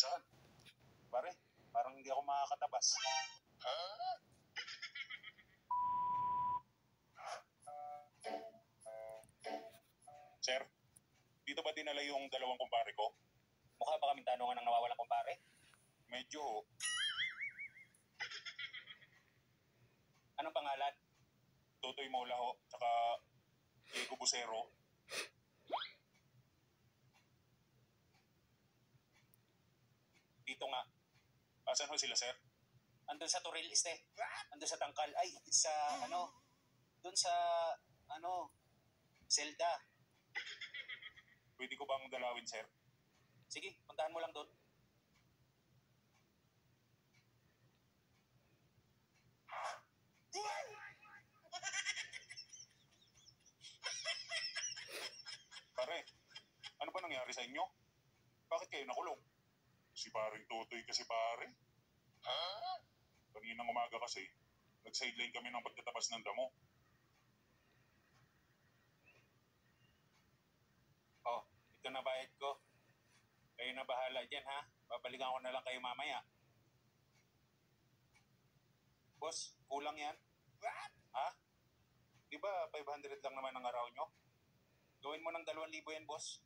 umpisahan. Pare, parang hindi ako makakatabas. Sir, dito ba dinala yung dalawang kumpare ko? Mukha ba kaming tanungan ng nawawalang kumpare? Medyo. Anong pangalan? Totoy Molaho, tsaka Diego Busero. Dito nga. Asan ho sila, sir? Andun sa Toril Este. Andun sa Tangkal. Ay, sa dun sa, Zelda. Pwede ko bang dalawin, sir? Sige, puntahan mo lang doon. Pare, ano ba nangyari sa inyo? Bakit kayo nakulong? Si paring Totoy kasi pare. Kaninang umaga kasi, nag-sideline kami ng pagtatabas ng damo. Oh, ito na bayad ko. Kayo na bahala dyan, ha? Babalikan ko na lang kayo mamaya. Boss, kulang yan? Ha? Di ba 500 lang naman ang araw nyo? Gawin mo ng 2,000 yan, boss.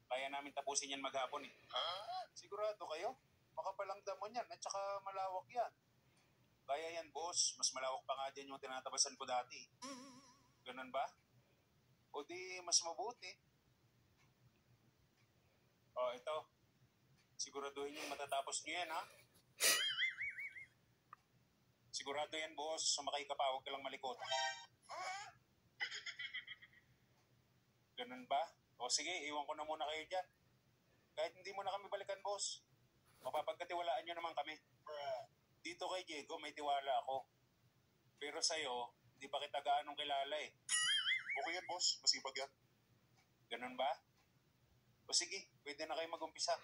Kaya namin tapusin yan maghapon, eh. Sigurado kayo? Makapalang damo yan at saka malawak yan. Kaya yan, boss. Mas malawak pa nga dyan yung tinatabasan ko dati. Ganun ba? O di mas mabuti. O, ito. Siguraduhin yung matatapos nyo yan, ha? Sigurado yan, boss. Sumakay ka pa, huwag ka lang malikot. Ganun ba? O sige, iwan ko na muna kayo dyan. Kahit hindi mo na kami balikan, boss. Mapapagkatiwalaan nyo naman kami. Dito kay Diego, may tiwala ako. Pero sa'yo, hindi pa kita gaanong kilala eh. Okay yan, boss. Masipag yan. Ganun ba? O sige, pwede na kayo mag-umpisa.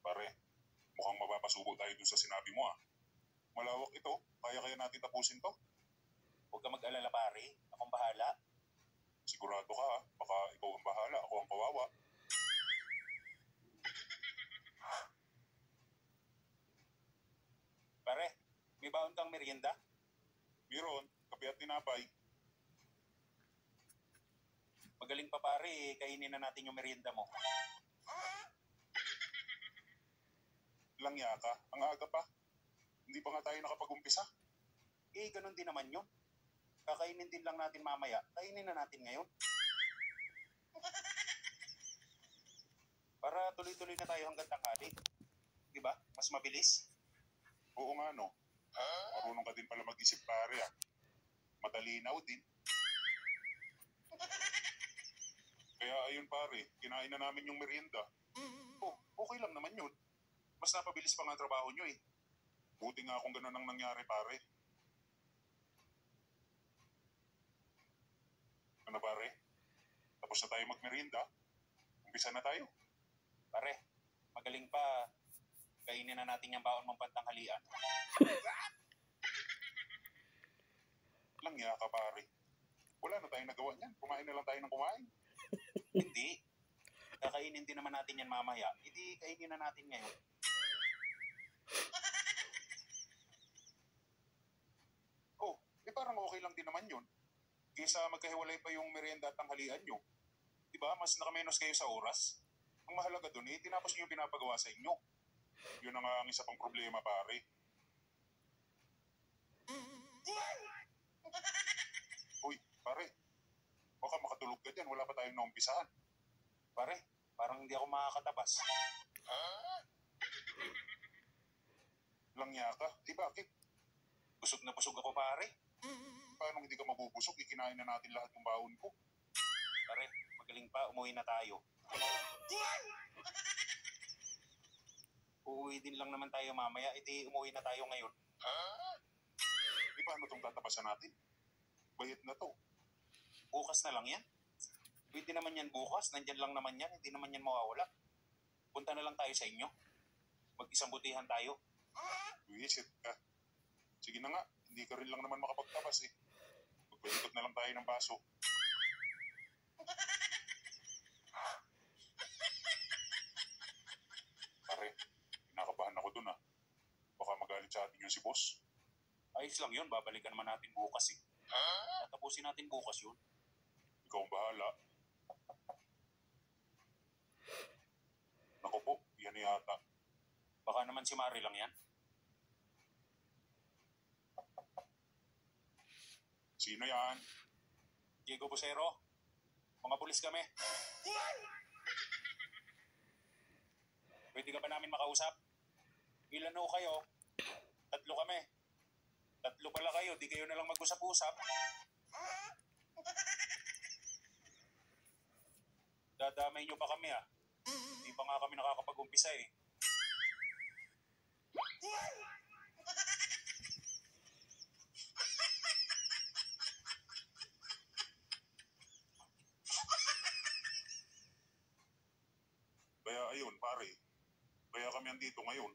Pare, mukhang mapapasubo tayo dun sa sinabi mo, ah. Malawak ito. Kaya natin tapusin to. Huwag ka mag-alala, pare. Akong bahala. Sigurado ka, ha? Baka ikaw ang bahala, ako ang kawawa. Pare, may baon kang merienda? Meron, kape at tinapay. Magaling pa, pare. Kainin na natin yung merienda mo. Langya ka, ang aga pa. Hindi pa nga tayo nakapag-umpisa. Eh, ganun din naman yun. Kakainin din lang natin mamaya. Kainin na natin ngayon. Para tuloy-tuloy na tayo hanggang tanghali. Diba? Mas mabilis. Oo nga, no? Marunong ka din pala mag-isip, pare, ah. Matalinaw din. Kaya ayun, pare, kinain na namin yung merienda. Oh, okay lang naman yun. Mas napabilis pa nga ang trabaho nyo, eh. Buti nga kung ganun ang nangyari, pare. Ano, pare? Tapos na tayo magmerienda? Umpisa na tayo. Pare, magaling pa. Kainin na natin yung baon mong pantanghalian. Langya ka, pare. Wala na tayong nagawa niyan. Kumain na lang tayo ng kumain. Hindi. Kakainin din naman natin yan mamaya. Hindi kainin na natin ngayon. Oh, parang okay lang din naman yun. Kaysa magkahiwalay pa yung merienda at tanghalian nyo. Diba, mas nakamenos kayo sa oras. Ang mahalaga dun, tinapos nyo yung pinapagawa sa inyo. Yun ang ang isa pang problema, pare. Uy, pare. Baka makatulog ka dyan, wala pa tayong naumpisahan. Pare, parang hindi ako makakatabas. Langya ka? Di bakit? Busog na busog ako, pare. Paano hindi ka mabubusog? Ikinain na natin lahat ng baon ko. Pare, magaling pa. Umuwi na tayo. Uuwi din lang naman tayo mamaya. Edi umuwi na tayo ngayon. Paano itong tatapasan natin? Bayad na to. Bukas na lang yan. Pwede naman yan bukas. Nandyan lang naman yan. Hindi naman yan mawawala. Punta na lang tayo sa inyo. Mag-isang butihan tayo. Visit ka. Sige na nga. Hindi ka rin lang naman makapagtapas, eh. Magbalikot na lang tayo ng baso. chatting yun si boss. Ayos lang yun, babalikan naman natin bukas eh. Tatapusin natin bukas yun. Ikaw ang bahala. Naku po, yan yata. Baka naman si Mari lang yan. Sino yan? Diego Busero, mga pulis kami. Pwede ka ba namin makausap? Ilan ho kayo? 3 kami. 3 pala kayo, di kayo na lang mag-usap-usap. Dadamay nyo pa kami ah. Hindi pa nga kami nakakapag-umpisa eh. Kaya ayun, pare. Kaya kami andito ngayon.